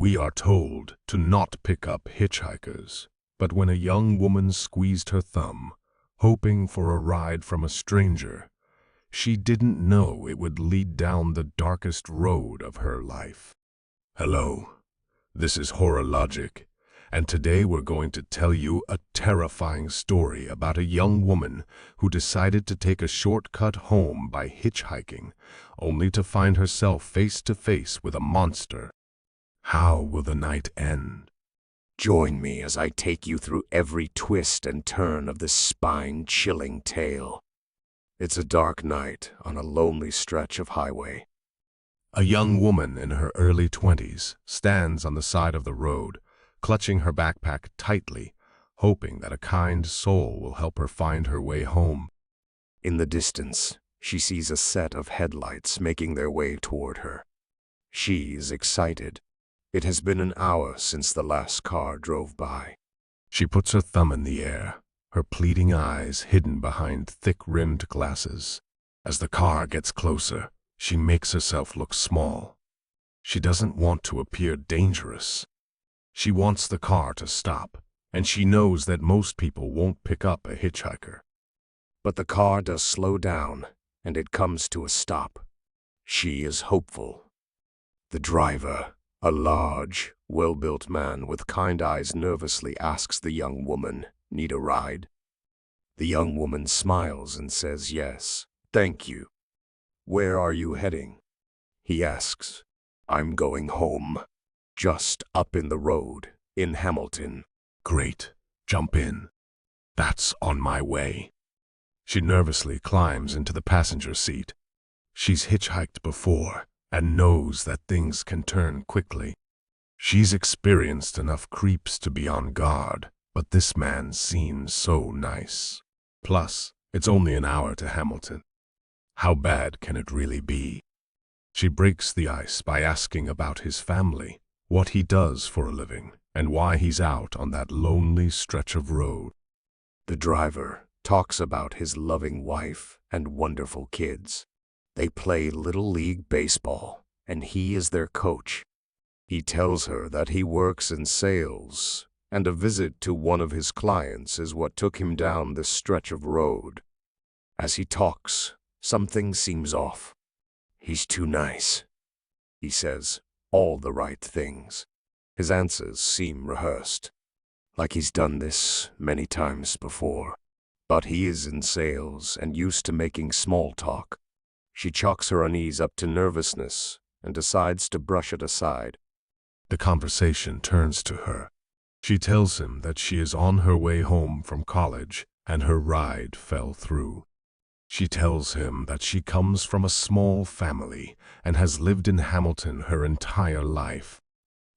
We are told to not pick up hitchhikers, but when a young woman squeezed her thumb, hoping for a ride from a stranger, she didn't know it would lead down the darkest road of her life. Hello, this is Horrorlogic, and today we're going to tell you a terrifying story about a young woman who decided to take a shortcut home by hitchhiking, only to find herself face to face with a monster. How will the night end? Join me as I take you through every twist and turn of this spine-chilling tale. It's a dark night on a lonely stretch of highway. A young woman in her early 20s stands on the side of the road, clutching her backpack tightly, hoping that a kind soul will help her find her way home. In the distance, she sees a set of headlights making their way toward her. She is excited. It has been an hour since the last car drove by. She puts her thumb in the air, her pleading eyes hidden behind thick-rimmed glasses. As the car gets closer, she makes herself look small. She doesn't want to appear dangerous. She wants the car to stop, and she knows that most people won't pick up a hitchhiker. But the car does slow down, and it comes to a stop. She is hopeful. The driver, a large, well-built man with kind eyes, nervously asks the young woman, "Need a ride?" The young woman smiles and says yes, "Thank you." "Where are you heading?" he asks. "I'm going home. Just up in the road, in Hamilton." Great, jump in. That's on my way. She nervously climbs into the passenger seat. She's hitchhiked before and knows that things can turn quickly. She's experienced enough creeps to be on guard, but this man seems so nice. Plus, it's only an hour to Hamilton. How bad can it really be? She breaks the ice by asking about his family, what he does for a living, and why he's out on that lonely stretch of road. The driver talks about his loving wife and wonderful kids. They play Little League baseball, and he is their coach. He tells her that he works in sales, and a visit to one of his clients is what took him down this stretch of road. As he talks, something seems off. He's too nice. He says all the right things. His answers seem rehearsed, like he's done this many times before. But he is in sales and used to making small talk. She chalks her unease up to nervousness and decides to brush it aside. The conversation turns to her. She tells him that she is on her way home from college and her ride fell through. She tells him that she comes from a small family and has lived in Hamilton her entire life.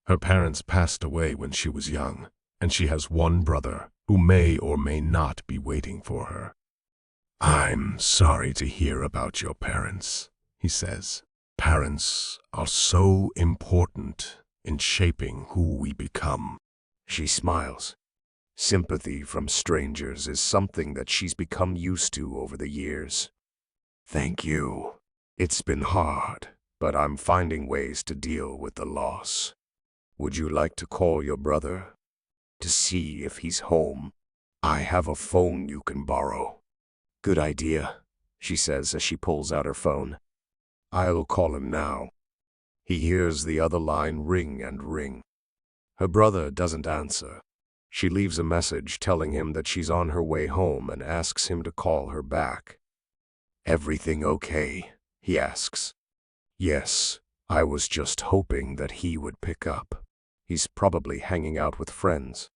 Her parents passed away when she was young, and she has one brother who may or may not be waiting for her. "I'm sorry to hear about your parents," he says. "Parents are so important in shaping who we become." She smiles. Sympathy from strangers is something that she's become used to over the years. "Thank you. It's been hard, but I'm finding ways to deal with the loss. Would you like to call your brother to see if he's home? I have a phone you can borrow." "Good idea," she says as she pulls out her phone. "I'll call him now." He hears the other line ring and ring. Her brother doesn't answer. She leaves a message telling him that she's on her way home and asks him to call her back. "Everything okay?" he asks. "Yes, I was just hoping that he would pick up. He's probably hanging out with friends."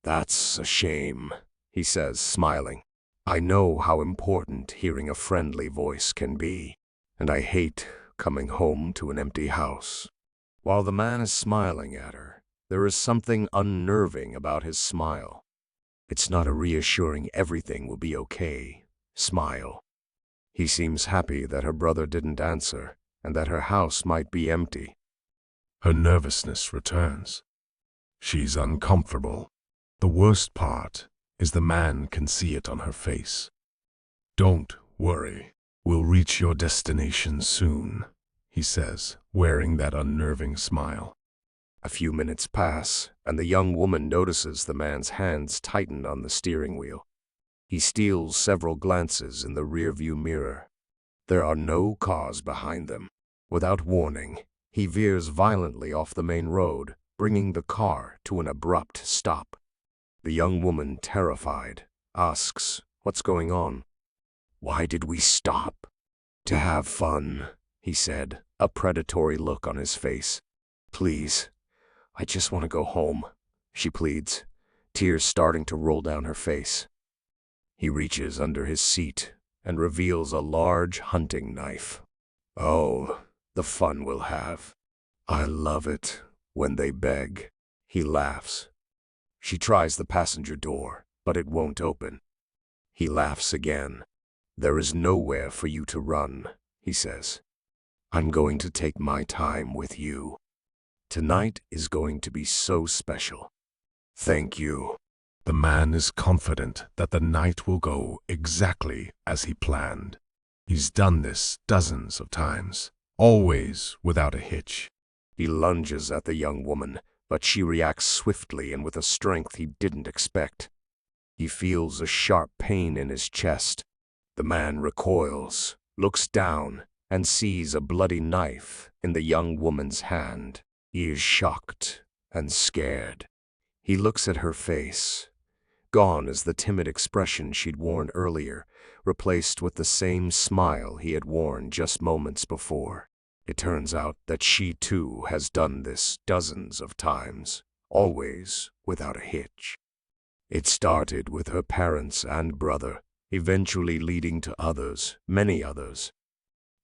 "That's a shame," he says, smiling. "I know how important hearing a friendly voice can be, and I hate coming home to an empty house." While the man is smiling at her, there is something unnerving about his smile. It's not a reassuring "everything will be okay" smile. He seems happy that her brother didn't answer and that her house might be empty. Her nervousness returns. She's uncomfortable. The worst part is the man can see it on her face. "Don't worry, we'll reach your destination soon," he says, wearing that unnerving smile. A few minutes pass, and the young woman notices the man's hands tighten on the steering wheel. He steals several glances in the rearview mirror. There are no cars behind them. Without warning, he veers violently off the main road, bringing the car to an abrupt stop. The young woman, terrified, asks, "What's going on?" "Why did we stop?" "To have fun," he said, a predatory look on his face. "Please, I just want to go home," she pleads, tears starting to roll down her face. He reaches under his seat and reveals a large hunting knife. "Oh, the fun we'll have. I love it when they beg." He laughs. She tries the passenger door, but it won't open. He laughs again. "There is nowhere for you to run," he says. "I'm going to take my time with you. Tonight is going to be so special. Thank you." The man is confident that the night will go exactly as he planned. He's done this dozens of times, always without a hitch. He lunges at the young woman, but she reacts swiftly and with a strength he didn't expect. He feels a sharp pain in his chest. The man recoils, looks down, and sees a bloody knife in the young woman's hand. He is shocked and scared. He looks at her face. Gone is the timid expression she'd worn earlier, replaced with the same smile he had worn just moments before. It turns out that she too has done this dozens of times, always without a hitch. It started with her parents and brother, eventually leading to others, many others.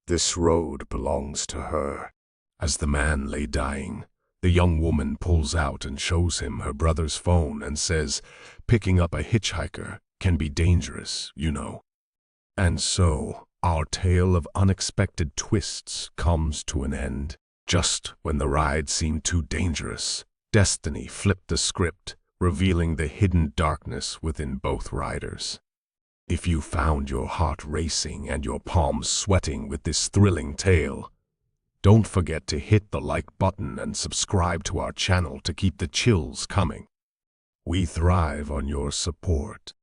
This road belongs to her. As the man lay dying, the young woman pulls out and shows him her brother's phone and says, "Picking up a hitchhiker can be dangerous, you know." And so, our tale of unexpected twists comes to an end. Just when the ride seemed too dangerous, destiny flipped the script, revealing the hidden darkness within both riders. If you found your heart racing and your palms sweating with this thrilling tale, don't forget to hit the like button and subscribe to our channel to keep the chills coming. We thrive on your support.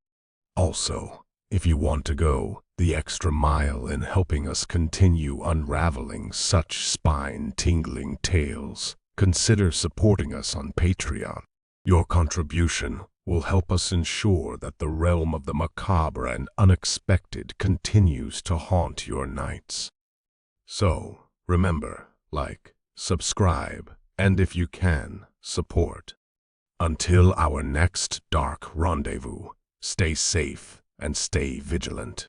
Also, if you want to go the extra mile in helping us continue unraveling such spine-tingling tales, consider supporting us on Patreon. Your contribution will help us ensure that the realm of the macabre and unexpected continues to haunt your nights. So, remember, like, subscribe, and if you can, support. Until our next dark rendezvous, stay safe and stay vigilant.